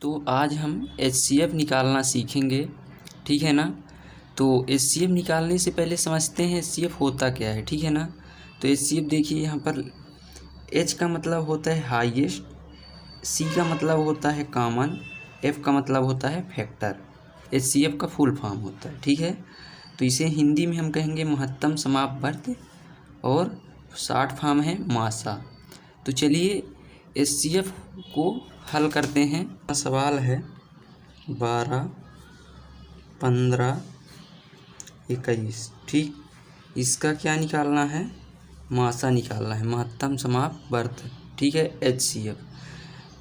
तो आज हम HCF निकालना सीखेंगे, ठीक है ना। तो HCF निकालने से पहले समझते हैं HCF होता क्या है, ठीक है ना। तो HCF देखिए यहाँ पर H का मतलब होता है हाईएस्ट, C का मतलब होता है कॉमन, F का मतलब होता है फैक्टर। HCF का फुल फॉर्म होता है, ठीक है। तो इसे हिंदी में हम कहेंगे महत्तम समाप्त वर्ग और शॉर्ट फॉर्म है मासा। तो चलिए HCF को हल करते हैं। सवाल है 12, 15, 21, ठीक। इसका क्या निकालना है, मासा निकालना है, महत्तम समाप्त वर्ग, ठीक है, HCF।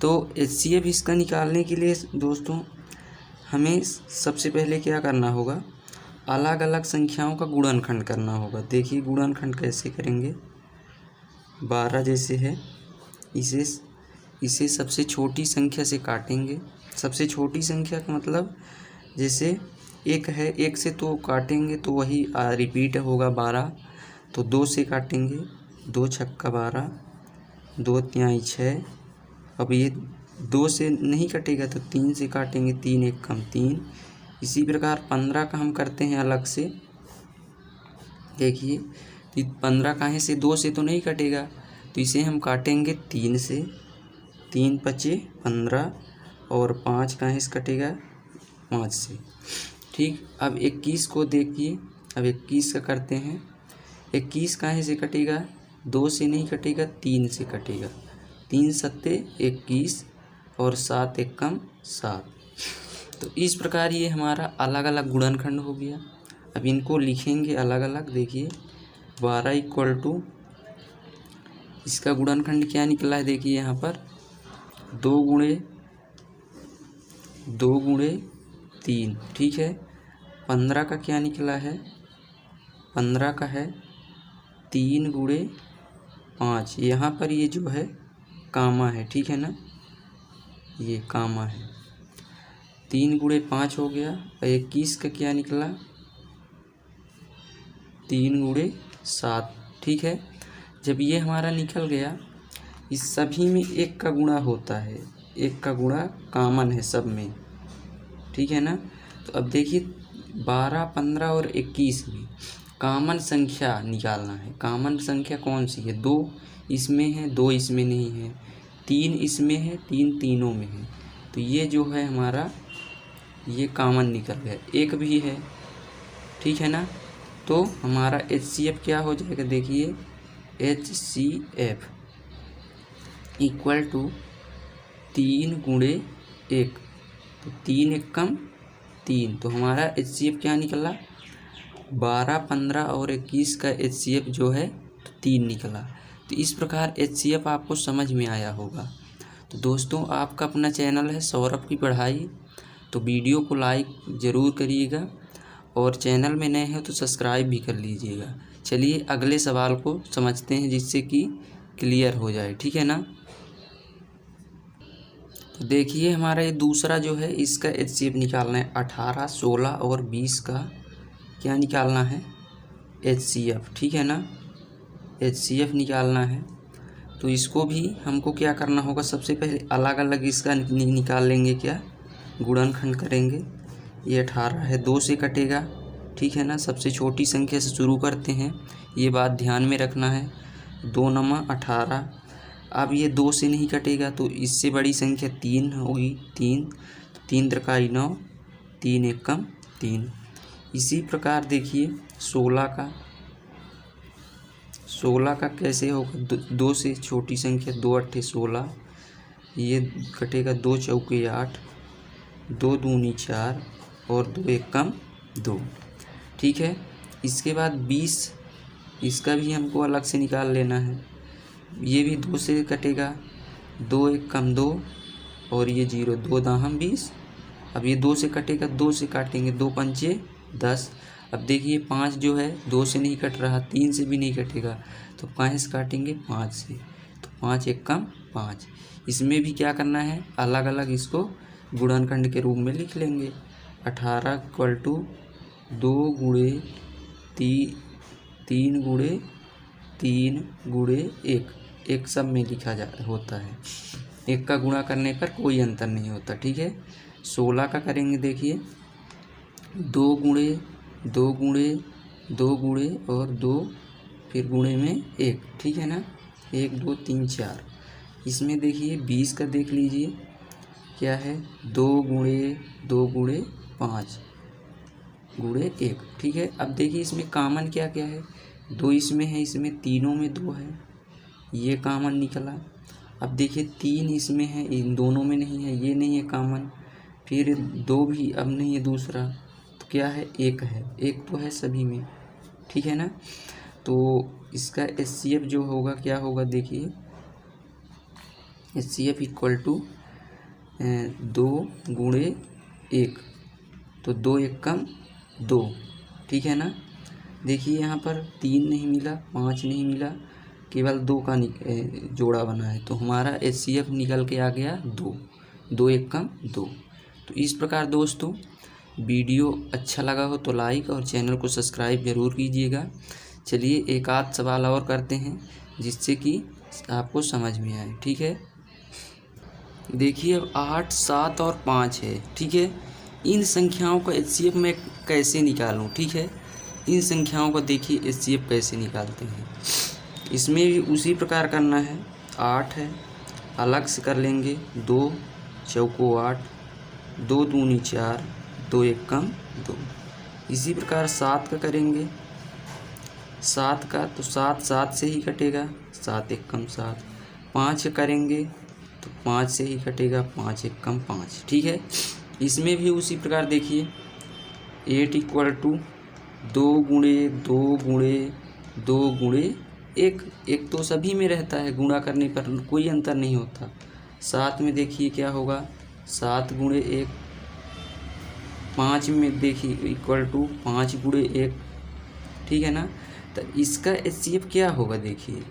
तो HCF इसका निकालने के लिए दोस्तों हमें सबसे पहले क्या करना होगा, अलग अलग संख्याओं का गुणनखंड करना होगा। देखिए गुणनखंड कैसे करेंगे। 12 जैसे है, इसे सबसे छोटी संख्या से काटेंगे। सबसे छोटी संख्या का मतलब जैसे एक है, एक से तो काटेंगे तो वही रिपीट होगा 12, तो 2 से काटेंगे, 2 छक्का 12, 2 तिहाई 6। अब ये 2 से नहीं कटेगा तो 3 से काटेंगे, 3 एक कम 3। इसी प्रकार 15 का हम करते हैं अलग से। देखिए 15 काहे से, 2 से तो नहीं कटेगा, तो इसे हम काटेंगे 3 से, 3 पचे 15 और 5 काहे से कटेगा, 5 से, ठीक। अब 21 को देखिए, अब 21 का करते हैं। 21 काहे से कटेगा, 2 से नहीं कटेगा, 3 से कटेगा, 3 सत्ते 21 और 7 एक कम 7। तो इस प्रकार ये हमारा अलग अलग गुणनखंड हो गया। अब इनको लिखेंगे अलग अलग। देखिए 12 इक्वल टू, इसका गुणनखंड क्या निकला है, देखिए यहाँ पर 2 गुणे 3, ठीक है। 15 का क्या निकला है, 15 का है 3 गुणे 5। यहाँ पर ये जो है कामा है, ठीक है ना, ये कामा है। 3 गुणे 5 हो गया। और 21 का क्या निकला, 3 गुणे 7, ठीक है। जब ये हमारा निकल गया, इस सभी में 1 का गुणा होता है, 1 का गुणा कॉमन है सब में, ठीक है ना। तो अब देखिए 12, 15 और 21 में कॉमन संख्या निकालना है। कॉमन संख्या कौन सी है, 2 इसमें है, 2 इसमें नहीं है, 3 इसमें है, 3 तीनों में है। तो ये जो है हमारा, ये कॉमन निकल गया, 1 भी है, ठीक है ना। तो हमारा HCF क्या हो जाएगा, देखिए HCF इक्वल टू 3 गुणे 1, तो 3 एक कम 3। तो हमारा HCF क्या निकला, 12, 15 और 21 का HCF जो है तो 3 निकला। तो इस प्रकार HCF आपको समझ में आया होगा। तो दोस्तों आपका अपना चैनल है सौरभ की पढ़ाई, तो वीडियो को लाइक ज़रूर करिएगा और चैनल में नए हैं तो सब्सक्राइब भी कर लीजिएगा। चलिए अगले सवाल को समझते हैं जिससे कि क्लियर हो जाए, ठीक है ना। तो देखिए हमारा ये दूसरा जो है, इसका HCF निकालना है। 18, 16 और 20 का क्या निकालना है, HCF, ठीक है ना, HCF निकालना है। तो इसको भी हमको क्या करना होगा, सबसे पहले अलग अलग इसका निकाल लेंगे, क्या गुणनखंड करेंगे। ये 18 है, 2 से कटेगा, ठीक है ना। सबसे छोटी संख्या से शुरू करते हैं, ये बात ध्यान में रखना है। 2 नमा 18। अब ये 2 से नहीं कटेगा तो इससे बड़ी संख्या 3 होगी, 3, 3 त्रिकाई 9, 3 एक कम 3। इसी प्रकार देखिए 16 का कैसे होगा, 2 से छोटी संख्या, 2 अट्ठे 16, ये कटेगा 2 चौके 8, 2 दूनी 4 और 2 एक कम 2, ठीक है। इसके बाद 20, इसका भी हमको अलग से निकाल लेना है। ये भी 2 से कटेगा, 2 एक कम 2 और ये 0, 2 दाहम 20। अब ये 2 से कटेगा, 2 से काटेंगे, 2 पंचे 10। अब देखिए 5 जो है 2 से नहीं कट रहा, 3 से भी नहीं कटेगा, तो 5 से काटेंगे 5 से, तो 5 एक कम 5। इसमें भी क्या करना है, अलग अलग इसको गुणनखंड के रूप में लिख लेंगे। 18 इक्वल टू 2 गुणे 3 गुणे 3 गुणे 1, एक सब में लिखा होता है। एक का गुणा करने पर कोई अंतर नहीं होता। ठीक है, 16 का करेंगे, देखिए 2 गुणे 2 गुणे 2 गुणे और 2 फिर गुणे में 1, ठीक है ना, 1 2 3 4। इसमें देखिए 20 का देख लीजिए क्या है, 2 गुणे 2 गुणे 5 गुणे 1, ठीक है। अब देखिए इसमें कॉमन क्या क्या है, 2 इसमें है, इसमें तीनों में 2 है, ये कॉमन निकला। अब देखिए 3 इसमें है, इन दोनों में नहीं है, ये नहीं है कॉमन। फिर 2 भी अब नहीं है दूसरा, तो क्या है, 1 है, 1 तो है सभी में, ठीक है ना। तो इसका HCF जो होगा क्या होगा, देखिए HCF इक्वल टू 2 गुणे 1, तो 2 1 कम 2, ठीक है ना। देखिए यहाँ पर 3 नहीं मिला, 5 नहीं मिला, केवल 2 का जोड़ा बना है, तो हमारा HCF निकल के आ गया 2, 2 1 कम 2। तो इस प्रकार दोस्तों वीडियो अच्छा लगा हो तो लाइक और चैनल को सब्सक्राइब ज़रूर कीजिएगा। चलिए एक आध सवाल और करते हैं जिससे कि आपको समझ में आए, ठीक है। देखिए अब 8 7 और 5 है, ठीक है। इन संख्याओं का HCF मैं कैसे निकालूं, ठीक है। इन संख्याओं का देखिए HCF कैसे निकालते हैं, इसमें भी उसी प्रकार करना है। 8 है, अलग से कर लेंगे, 2 चौको 8, 2 दूनी 4, 2 1 कम 2। इसी प्रकार 7 का करेंगे, 7 का तो 7 7 से ही कटेगा, 7 1 कम 7। 5 करेंगे तो 5 से ही कटेगा, 5 1 कम 5, ठीक है। इसमें भी उसी प्रकार देखिए 8 इक्वल टू 2 गुणे 2 गुणे 2 गुणे 1, 1 तो सभी में रहता है, गुणा करने पर कोई अंतर नहीं होता। 7 में देखिए क्या होगा, 7 गुणे 1, 5 में देखिए इक्वल टू 5 गुणे 1, ठीक है ना। तो इसका HCF क्या होगा, देखिए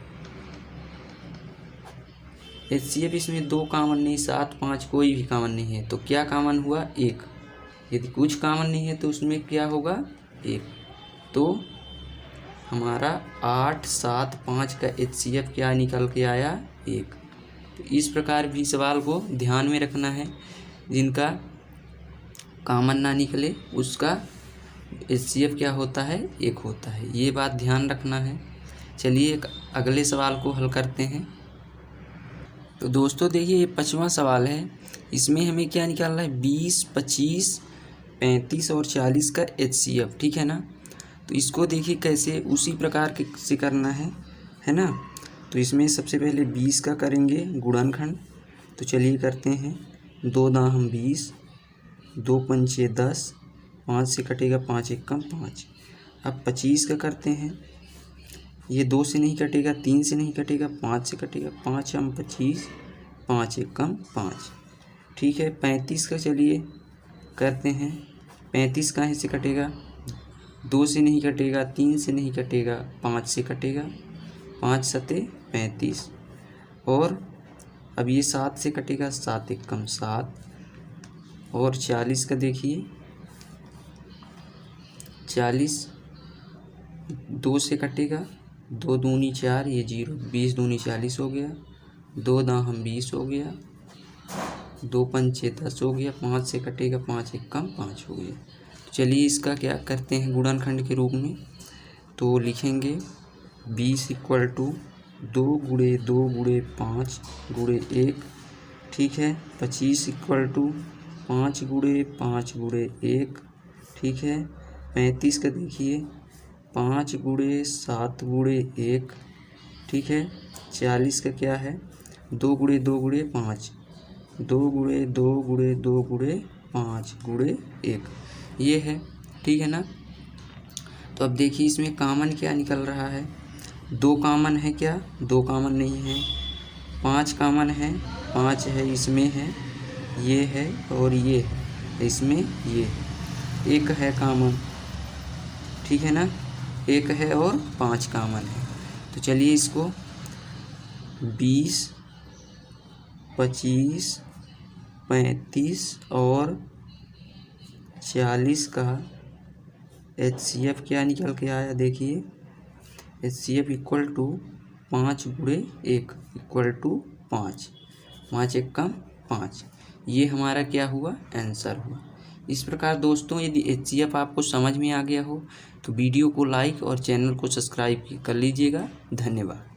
HCF इसमें 2 कॉमन नहीं, 7 5 कोई भी कॉमन नहीं है, तो क्या कॉमन हुआ, 1। यदि कुछ कॉमन नहीं है तो उसमें क्या होगा, 1। तो हमारा 8 7 5 का HCF क्या निकल के आया, 1। तो इस प्रकार भी सवाल को ध्यान में रखना है, जिनका कॉमन ना निकले उसका HCF क्या होता है, 1 होता है, ये बात ध्यान रखना है। चलिए एक अगले सवाल को हल करते हैं। तो दोस्तों देखिए ये 5वां सवाल है, इसमें हमें क्या निकालना है, 20 25 35 और 40 का HCF, ठीक है ना। तो इसको देखिए कैसे उसी प्रकार के से करना है ना। तो इसमें सबसे पहले 20 का करेंगे गुणनखंड, तो चलिए करते हैं, 2 दाम 20, 2 पंचे 10, 5 से कटेगा, 5 1 कम 5। अब 25 का करते हैं, ये 2 से नहीं कटेगा, 3 से नहीं कटेगा, 5 से कटेगा, 5 हम 25, 5 1 कम 5, ठीक है। 35 का चलिए करते हैं, 35 कहाँ से कटेगा, 2 से नहीं कटेगा, 3 से नहीं कटेगा, 5 से कटेगा, 5 सते 35। और अब ये 7 से कटेगा, 7 1 कम 7। और 40 का देखिए, 40 2 से कटेगा, 2 दूनी 4, ये 0, 20 दूनी 40 हो गया, 2 दाम 20 हो गया, 2 पंचे 10 हो गया, 5 से कटेगा, 5 1 कम 5 हो गया। चलिए इसका क्या करते हैं गुणनखंड के रूप में, तो लिखेंगे 20 इक्वल टू 2 गुणे 2 गुणे 5 गुणे 1, ठीक है। 25 इक्वल टू 5 गुणे 5 गुणे 1, ठीक है। 35 का देखिए 5 गुणे 7 गुणे 1, ठीक है। 40 का क्या है, 2 गुणे 2 गुणे 5, 2 गुणे 2 गुणे 2 गुणे 5 गुणे 1, ये है, ठीक है ना। तो अब देखिए इसमें कॉमन क्या निकल रहा है, 2 कॉमन है क्या, 2 कॉमन नहीं है, 5 कॉमन है, 5 है इसमें है, ये है और ये है, इसमें ये 1 है कॉमन, ठीक है ना, 1 है और 5 कॉमन है। तो चलिए इसको 20 25 35 और 40 का HCF क्या निकल के आया, देखिए HCF इक्वल टू 5 गुणे 1 इक्वल टू 5। 5 एक कम 5, ये हमारा क्या हुआ, आंसर हुआ। इस प्रकार दोस्तों यदि HCF आपको समझ में आ गया हो तो वीडियो को लाइक और चैनल को सब्सक्राइब कर लीजिएगा। धन्यवाद।